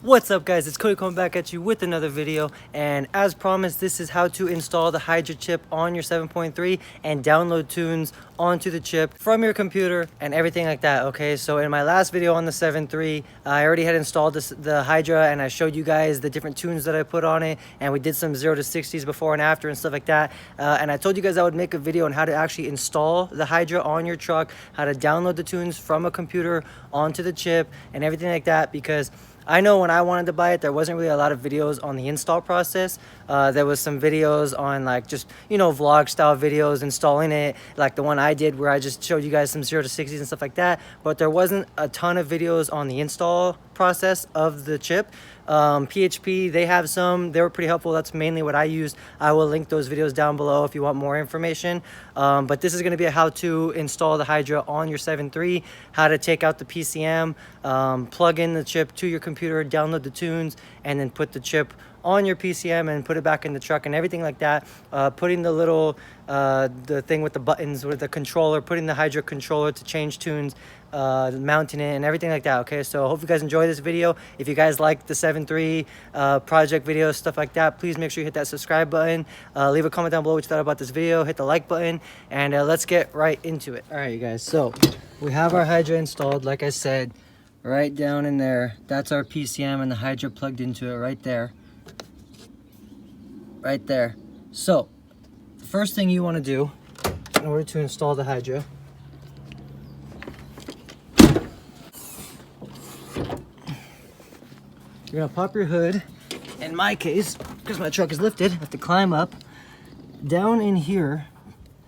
What's up, guys? It's Cody coming back at you with another video, and as promised, this is how to install the Hydra chip on your 7.3 and download tunes onto the chip from your computer and everything like that. Okay, so in my last video on the 7.3, I already had installed the Hydra, and I showed you guys the different tunes that I put on it, and we did some 0 to 60s before and after and stuff like that. And I told you guys I would make a video on how to actually install the Hydra on your truck, how to download the tunes from a computer onto the chip and everything like that, because I know when I wanted to buy it, there wasn't really a lot of videos on the install process. There was some videos on like just, you know, vlog style videos installing it, like the one I did where I just showed you guys some 0 to 60s and stuff like that. But there wasn't a ton of videos on the install process of the chip. PHP, they have some. They were pretty helpful. That's mainly what I used. I will link those videos down below if you want more information. But this is going to be a how to install the Hydra on your 7.3, how to take out the PCM, plug in the chip to your computer, download the tunes, and then put the chip on your PCM and put it back in the truck and everything like that. Putting the little the thing with the buttons with the controller, putting the Hydra controller to change tunes, mounting it and everything like that. Okay, so I hope you guys enjoy this video. If you guys like the 7.3 project videos, stuff like that, please make sure you hit that subscribe button. Leave a comment down below what you thought about this video, hit the like button, and let's get right into it. All right, you guys, so we have our Hydra installed, like I said, right down in there. That's our PCM and the Hydra plugged into it right there. Right there. So the first thing you want to do in order to install the Hydra, you're gonna pop your hood. In my case, because my truck is lifted, I have to climb up down in here.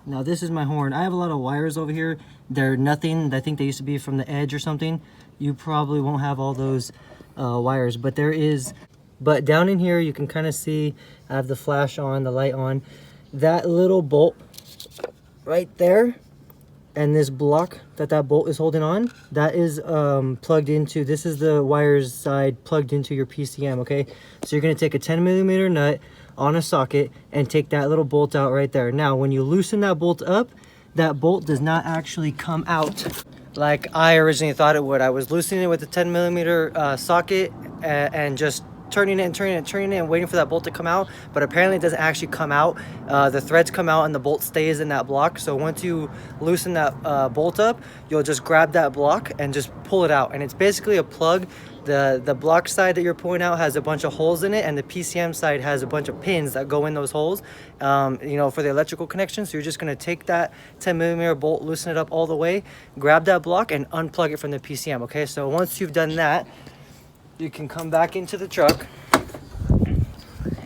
Now this is my horn. I have a lot of wires over here. They're nothing. I think they used to be from the edge or something. You probably won't have all those wires, but there is. But down in here, you can kind of see I have the flash on, the light on. That little bolt right there, and this block that bolt is holding on, that is plugged into, this is the wires side plugged into your PCM, okay? So you're gonna take a 10mm nut on a socket and take that little bolt out right there. Now, when you loosen that bolt up, that bolt does not actually come out like I originally thought it would. I was loosening it with a 10mm socket and just turning it and waiting for that bolt to come out, but apparently it doesn't actually come out. The threads come out and the bolt stays in that block. So once you loosen that bolt up, you'll just grab that block and just pull it out, and it's basically a plug. The block side that you're pulling out has a bunch of holes in it, and the PCM side has a bunch of pins that go in those holes, you know, for the electrical connection. So you're just going to take that 10mm bolt, loosen it up all the way, grab that block and unplug it from the PCM. Okay, so once you've done that, you can come back into the truck,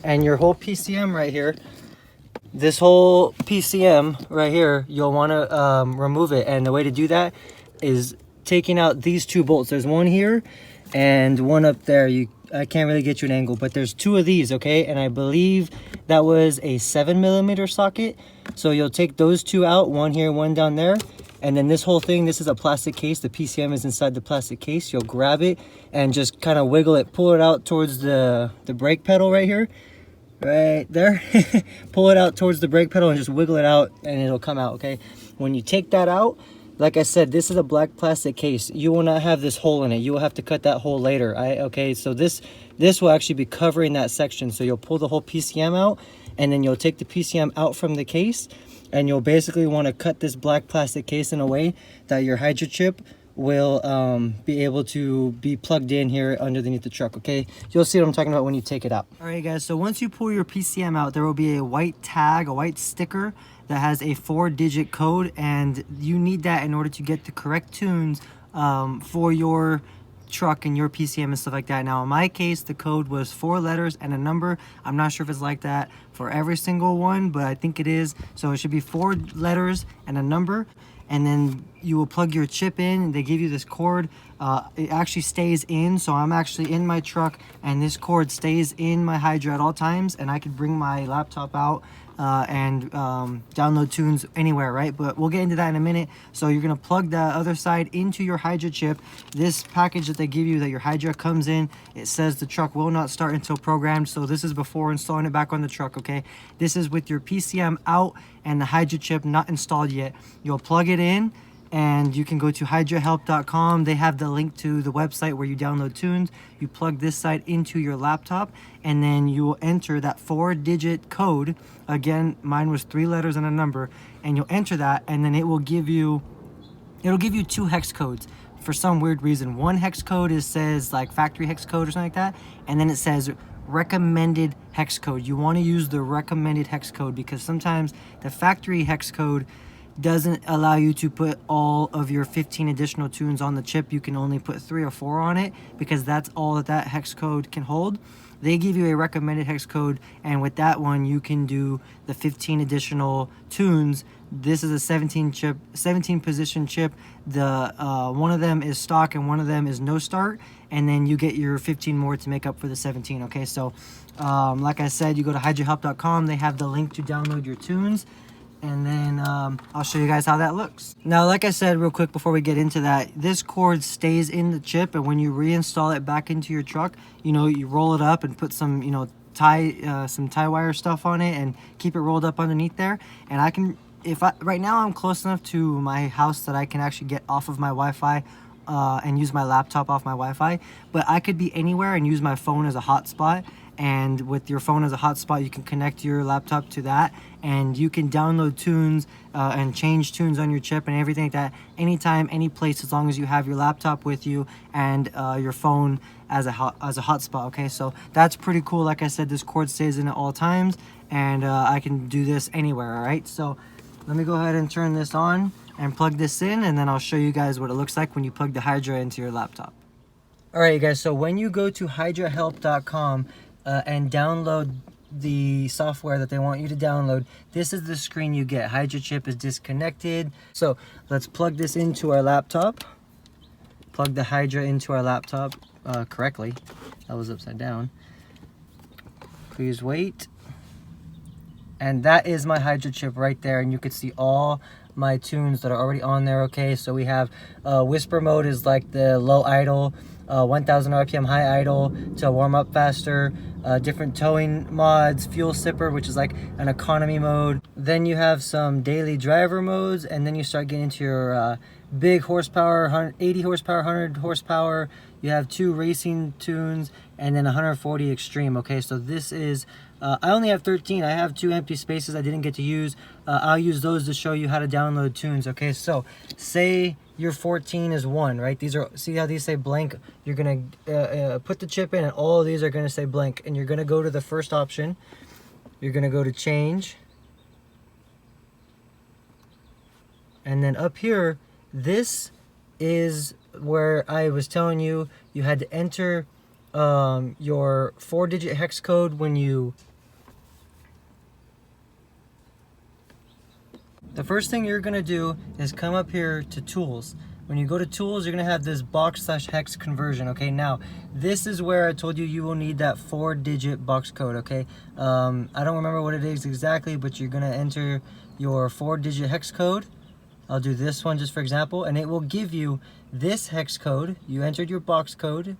and your whole PCM right here, this whole PCM right here, you'll want to remove it. And the way to do that is taking out these two bolts. There's one here and one up there. I can't really get you an angle, but there's two of these, okay? And I believe that was a 7mm socket. So you'll take those two out, one here, one down there. And then this whole thing, this is a plastic case. The PCM is inside the plastic case. You'll grab it and just kind of wiggle it, pull it out towards the brake pedal right here. Right there. Pull it out towards the brake pedal and just wiggle it out and it'll come out, okay? When you take that out, like I said, this is a black plastic case. You will not have this hole in it. You will have to cut that hole later. Okay, so this will actually be covering that section. So you'll pull the whole PCM out, and then you'll take the PCM out from the case, and you'll basically want to cut this black plastic case in a way that your Hydra chip will be able to be plugged in here underneath the truck, okay? You'll see what I'm talking about when you take it out. All right, guys, so once you pull your PCM out, there will be a white tag, a white sticker that has a 4-digit code, and you need that in order to get the correct tunes for your truck and your PCM and stuff like that. Now, in my case, the code was 4 letters and a number. I'm not sure if it's like that for every single one, but I think it is. So it should be 4 letters and a number, and then you will plug your chip in, and they give you this cord. It actually stays in, so I'm actually in my truck, and this cord stays in my Hydra at all times, and I could bring my laptop out and download tunes anywhere, right? But we'll get into that in a minute. So you're gonna plug the other side into your Hydra chip. This package that they give you that your Hydra comes in, it says the truck will not start until programmed. So this is before installing it back on the truck, okay? This is with your PCM out and the Hydra chip not installed yet. You'll plug it in, and you can go to hydrahelp.com. They have the link to the website where you download tunes. You plug this site into your laptop, and then you will enter that 4-digit code. Again, mine was 3 letters and a number, and you'll enter that, and then it'll give you 2 hex codes. For some weird reason, one hex code says like factory hex code or something like that, and then it says recommended hex code. You want to use the recommended hex code because sometimes the factory hex code doesn't allow you to put all of your 15 additional tunes on the chip. You can only put 3 or 4 on it because that's all that hex code can hold. They give you a recommended hex code, and with that one you can do the 15 additional tunes. This is a 17 position chip. The one of them is stock and one of them is no start, and then you get your 15 more to make up for the 17. Okay, so like I said, you go to hydrahelp.com. They have the link to download your tunes, and then I'll show you guys how that looks. Now, like I said real quick before we get into that, this cord stays in the chip, and when you reinstall it back into your truck, you roll it up and put some some tie wire stuff on it and keep it rolled up underneath there. And I can, right now I'm close enough to my house that I can actually get off of my Wi-Fi and use my laptop off my Wi-Fi, but I could be anywhere and use my phone as a hotspot. And with your phone as a hotspot, you can connect your laptop to that, and you can download tunes and change tunes on your chip and everything like that anytime, any place, as long as you have your laptop with you and your phone as a hotspot. Okay, so that's pretty cool. Like I said, this cord stays in at all times, and I can do this anywhere. All right, so let me go ahead and turn this on and plug this in, and then I'll show you guys what it looks like when you plug the Hydra into your laptop. All right, you guys, so when you go to hydrahelp.com and download the software that they want you to download, this is the screen you get. Hydra chip is disconnected. So let's plug this into our laptop. Plug the Hydra into our laptop correctly. That was upside down. Please wait. And that is my Hydra chip right there, and you can see all my tunes that are already on there. Okay, so we have whisper mode is like the low idle, 1000 RPM high idle to warm up faster, different towing mods, fuel sipper, which is like an economy mode. Then you have some daily driver modes, and then you start getting into your big horsepower, 80 horsepower, 100 horsepower. You have 2 racing tunes, and then 140 extreme. Okay, so this is I only have 13. I have 2 empty spaces I didn't get to use. I'll use those to show you how to download tunes. Okay, so say your 14 is 1, right? These are, see how these say blank? You're gonna put the chip in, and all of these are gonna say blank, and you're gonna go to the first option. You're gonna go to change, and then up here, this is where I was telling you you had to enter your 4-digit hex code when you... The first thing you're gonna do is come up here to tools. When you go to tools, you're gonna have this box/hex conversion. Okay, now this is where I told you you will need that 4-digit box code. Okay, I don't remember what it is exactly, but you're gonna enter your 4-digit hex code. I'll do this one just for example, and it will give you this hex code. You entered your box code,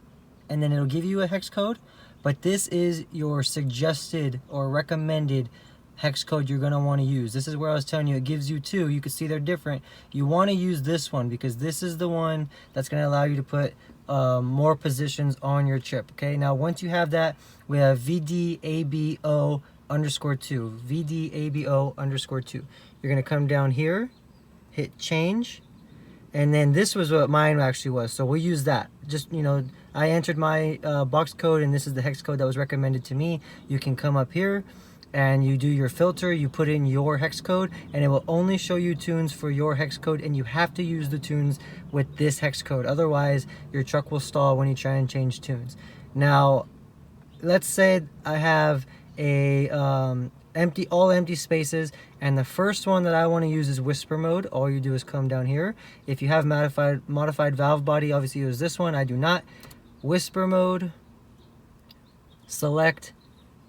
and then it'll give you a hex code, but this is your suggested or recommended hex code you're going to want to use. This is where I was telling you it gives you 2. You can see they're different. You want to use this one because this is the one that's going to allow you to put more positions on your chip. Okay, now once you have that, we have VDABO_2. VDABO_2. You're going to come down here, hit change, and then this was what mine actually was, so we'll use that. Just, I entered my box code, and this is the hex code that was recommended to me. You can come up here and you do your filter, you put in your hex code, and it will only show you tunes for your hex code, and you have to use the tunes with this hex code. Otherwise, your truck will stall when you try and change tunes. Now, let's say I have a all empty spaces, and the first one that I want to use is whisper mode. All you do is come down here. If you have modified valve body, obviously use this one. I do not. Whisper mode, select,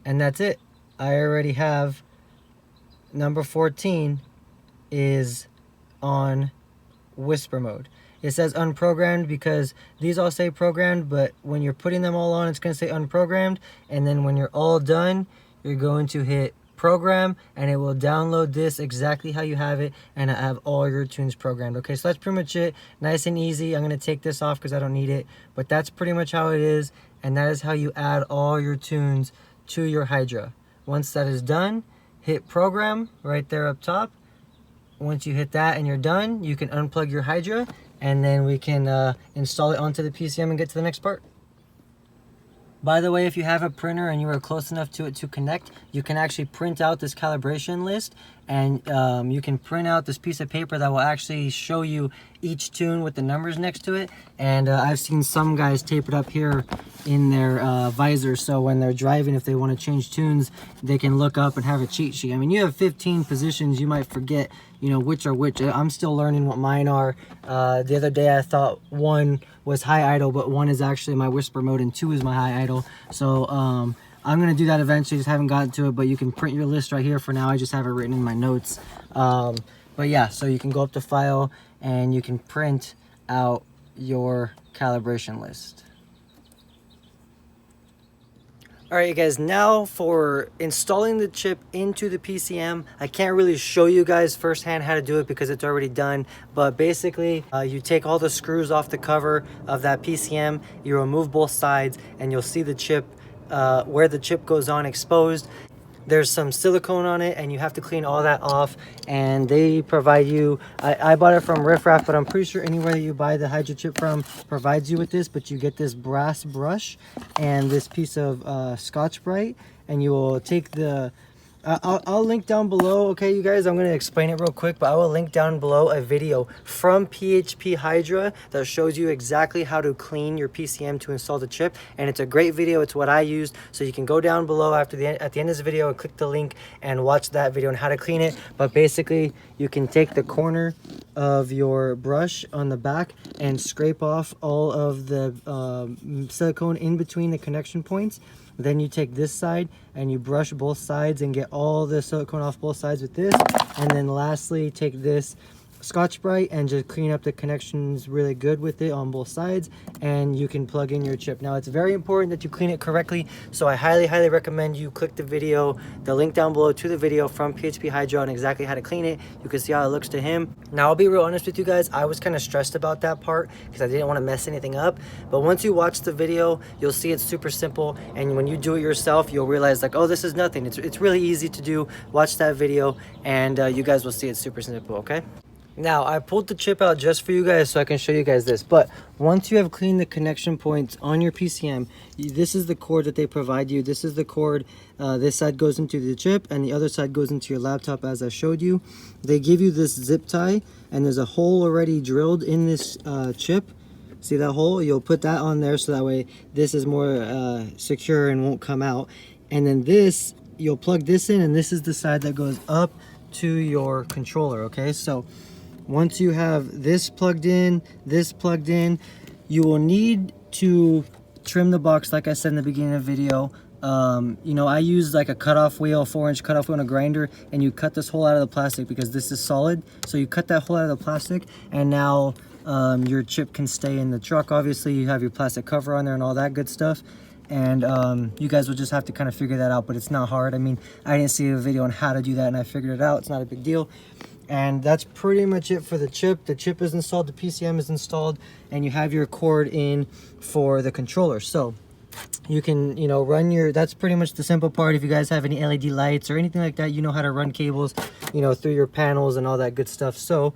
and that's it. I already have number 14 is on whisper mode. It says unprogrammed because these all say programmed, but when you're putting them all on, it's going to say unprogrammed, and then when you're all done, you're going to hit program, and it will download this exactly how you have it, and I have all your tunes programmed. Okay, so that's pretty much it. Nice and easy. I'm going to take this off because I don't need it, but that's pretty much how it is, and that is how you add all your tunes to your Hydra. Once that is done, hit program right there up top. Once you hit that and you're done, you can unplug your Hydra, and then we can install it onto the PCM and get to the next part. By the way, if you have a printer and you are close enough to it to connect, you can actually print out this calibration list, and you can print out this piece of paper that will actually show you each tune with the numbers next to it. And I've seen some guys tape it up here in their visor, so when they're driving, if they want to change tunes, they can look up and have a cheat sheet. I mean, you have 15 positions, you might forget, you know, which are which. I'm still learning what mine are. The other day I thought 1 was high idle, but 1 is actually my whisper mode and 2 is my high idle. So I'm gonna do that eventually, just haven't gotten to it, but you can print your list right here. For now, I just have it written in my notes. But yeah, so you can go up to file and you can print out your calibration list. All right, you guys, now for installing the chip into the PCM. I can't really show you guys firsthand how to do it because it's already done, but basically you take all the screws off the cover of that PCM, you remove both sides, and you'll see the chip, where the chip goes on, exposed. There's some silicone on it, and you have to clean all that off, and they provide you, I bought it from Riff Raff, but I'm pretty sure anywhere that you buy the Hydra chip from provides you with this, but you get this brass brush and this piece of Scotch-Brite, and you will take the, I'll link down below, okay, you guys, I'm going to explain it real quick, but I will link down below a video from PHP Hydra that shows you exactly how to clean your PCM to install the chip, and it's a great video. It's what I used, so you can go down below at the end of this video and click the link and watch that video on how to clean it. But basically, you can take the corner of your brush on the back and scrape off all of the silicone in between the connection points. Then you take this side and you brush both sides and get all the silicone off both sides with this. And then lastly, take this Scotch-Brite and just clean up the connections really good with it on both sides, and you can plug in your chip. Now, it's very important that you clean it correctly, so I highly recommend you click the video, the link down below to the video from PHP Hydra on exactly how to clean it. You can see how it looks to him. Now, I'll be real honest with you guys, I was kind of stressed about that part because I didn't want to mess anything up, but once you watch the video, you'll see it's super simple, and when you do it yourself, you'll realize like, oh, this is nothing. It's really easy to do. Watch that video, and you guys will see it's super simple, okay? Now, I pulled the chip out just for you guys so I can show you guys this, but once you have cleaned the connection points on your PCM, this is the cord that they provide you. This is the cord, this side goes into the chip and the other side goes into your laptop as I showed you. They give you this zip tie, and there's a hole already drilled in this chip. See that hole? You'll put that on there so that way this is more secure and won't come out. And then this, you'll plug this in, and this is the side that goes up to your controller, okay? So once you have this plugged in, you will need to trim the box like I said in the beginning of the video. You know, I use like a cutoff wheel, 4-inch cutoff wheel and a grinder, and you cut this hole out of the plastic because this is solid. So you cut that hole out of the plastic, and now your chip can stay in the truck. Obviously, you have your plastic cover on there and all that good stuff. And you guys will just have to kind of figure that out, but it's not hard. I mean, I didn't see a video on how to do that, and I figured it out. It's not a big deal. And that's pretty much it for the chip. The chip is installed, the PCM is installed, and you have your cord in for the controller. So you can, you know, run your, that's pretty much the simple part. If you guys have any LED lights or anything like that, you know how to run cables, you know, through your panels and all that good stuff. So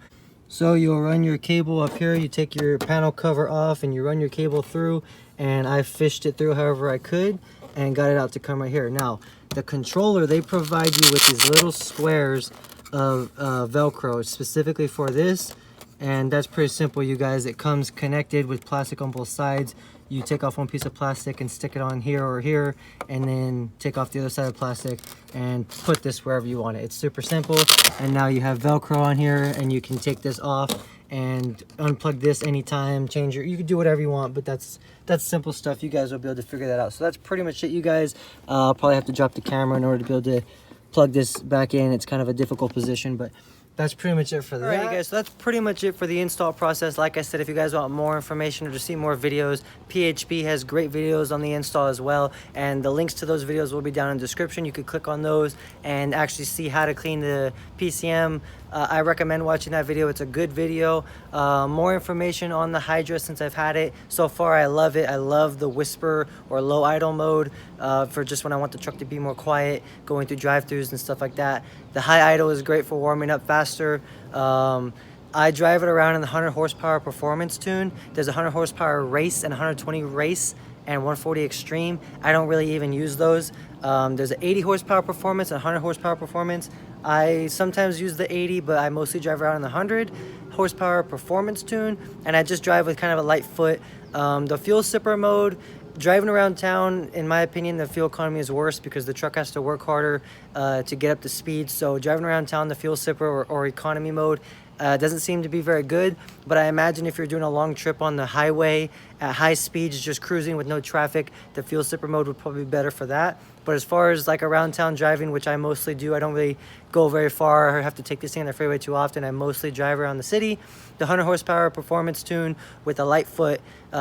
you'll run your cable up here, you take your panel cover off and you run your cable through, and I fished it through however I could and got it out to come right here. Now, the controller, they provide you with these little squares of Velcro specifically for this, and that's pretty simple, you guys. It comes connected with plastic on both sides. You take off one piece of plastic and stick it on here or here, and then take off the other side of plastic and put this wherever you want it. It's super simple. And now you have Velcro on here, and you can take this off and unplug this anytime, change your, you can do whatever you want, but that's simple stuff. You guys will be able to figure that out. So that's pretty much it, you guys. I'll probably have to drop the camera in order to be able to plug this back in. It's kind of a difficult position, but that's pretty much it for that. Alright guys, so that's pretty much it for the install process. Like I said, if you guys want more information or to see more videos, PHP has great videos on the install as well, and the links to those videos will be down in the description. You could click on those and actually see how to clean the PCM. I recommend watching that video. It's a good video. More information on the Hydra since I've had it. So far, I love it. I love the whisper or low idle mode for just when I want the truck to be more quiet, going through drive-thrus and stuff like that. The high idle is great for warming up faster. I drive it around in the 100 horsepower performance tune. There's a 100 horsepower race and 120 race and 140 extreme. I don't really even use those. There's an 80 horsepower performance and 100 horsepower performance. I sometimes use the 80, but I mostly drive around in the 100 horsepower performance tune, and I just drive with kind of a light foot. The fuel sipper mode, driving around town, in my opinion, the fuel economy is worse because the truck has to work harder to get up to speed. So driving around town, the fuel sipper or economy mode doesn't seem to be very good, but I imagine if you're doing a long trip on the highway at high speeds, just cruising with no traffic, the fuel sipper mode would probably be better for that. But as far as like around town driving, which I mostly do, I don't really go very far or have to take this thing on the freeway too often. I mostly drive around the city. The 100 horsepower performance tune with a light foot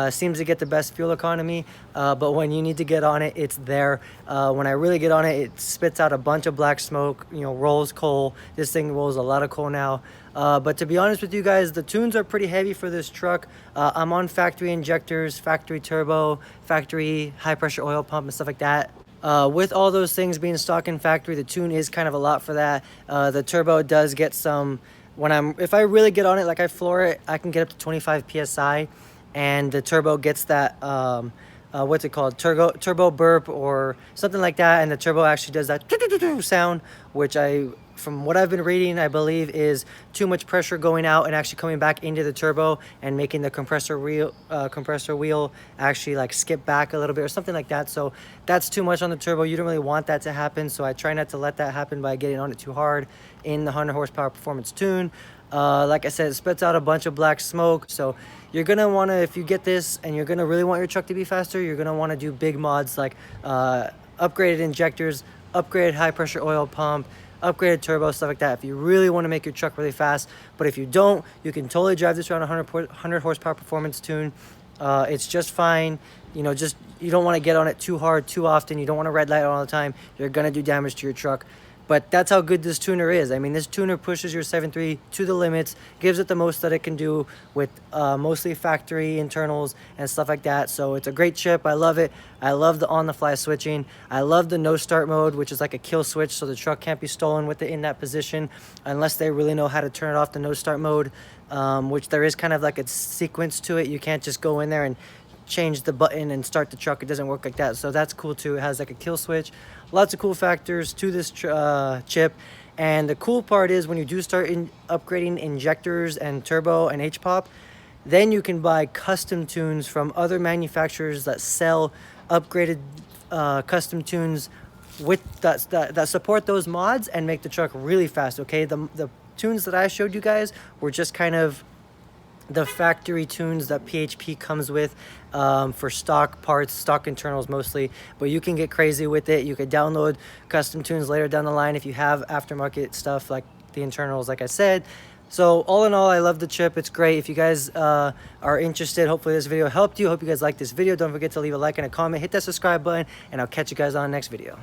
seems to get the best fuel economy, but when you need to get on it, it's there. When I really get on it, it spits out a bunch of black smoke, you know, rolls coal. This thing rolls a lot of coal now. But to be honest with you guys, the tunes are pretty heavy for this truck. I'm on factory injectors, factory turbo, factory high pressure oil pump and stuff like that. With all those things being stock in factory, the tune is kind of a lot for that. The turbo does get some, if I really get on it, like I floor it, I can get up to 25 PSI, and the turbo gets that, what's it called? Turbo burp or something like that. And the turbo actually does that sound, which from what I've been reading, I believe is too much pressure going out and actually coming back into the turbo and making the compressor wheel actually like skip back a little bit or something like that. So that's too much on the turbo. You don't really want that to happen. So I try not to let that happen by getting on it too hard in the 100 horsepower performance tune. Like I said, it spits out a bunch of black smoke. So you're gonna wanna, if you get this and you're gonna really want your truck to be faster, you're gonna wanna do big mods like upgraded injectors, upgraded high pressure oil pump, upgraded turbo, stuff like that, if you really want to make your truck really fast. But if you don't, you can totally drive this around 100 horsepower performance tune. It's just fine. You know, just you don't want to get on it too hard too often. You don't want to red light all the time. You're gonna do damage to your truck. But that's how good this tuner is. I mean, this tuner pushes your 7.3 to the limits, gives it the most that it can do with mostly factory internals and stuff like that. So it's a great chip. I love it. I love the on-the-fly switching. I love the no start mode, which is like a kill switch, so the truck can't be stolen with it in that position unless they really know how to turn it off, the no start mode, which there is kind of like a sequence to it. You can't just go in there and change the button and start the truck. It doesn't work like that. So that's cool too. It has like a kill switch. Lots of cool factors to this chip. And the cool part is when you do start upgrading injectors and turbo and HPOP, then you can buy custom tunes from other manufacturers that sell upgraded custom tunes with that support those mods and make the truck really fast. Okay, the tunes that I showed you guys were just kind of the factory tunes that PHP comes with for stock parts, stock internals mostly, but you can get crazy with it. You could download custom tunes later down the line if you have aftermarket stuff like the internals, like I said. So all in all, I love the chip. It's great. If you guys are interested, hopefully this video helped you. Hope you guys like this video. Don't forget to leave a like and a comment, hit that subscribe button, and I'll catch you guys on the next video.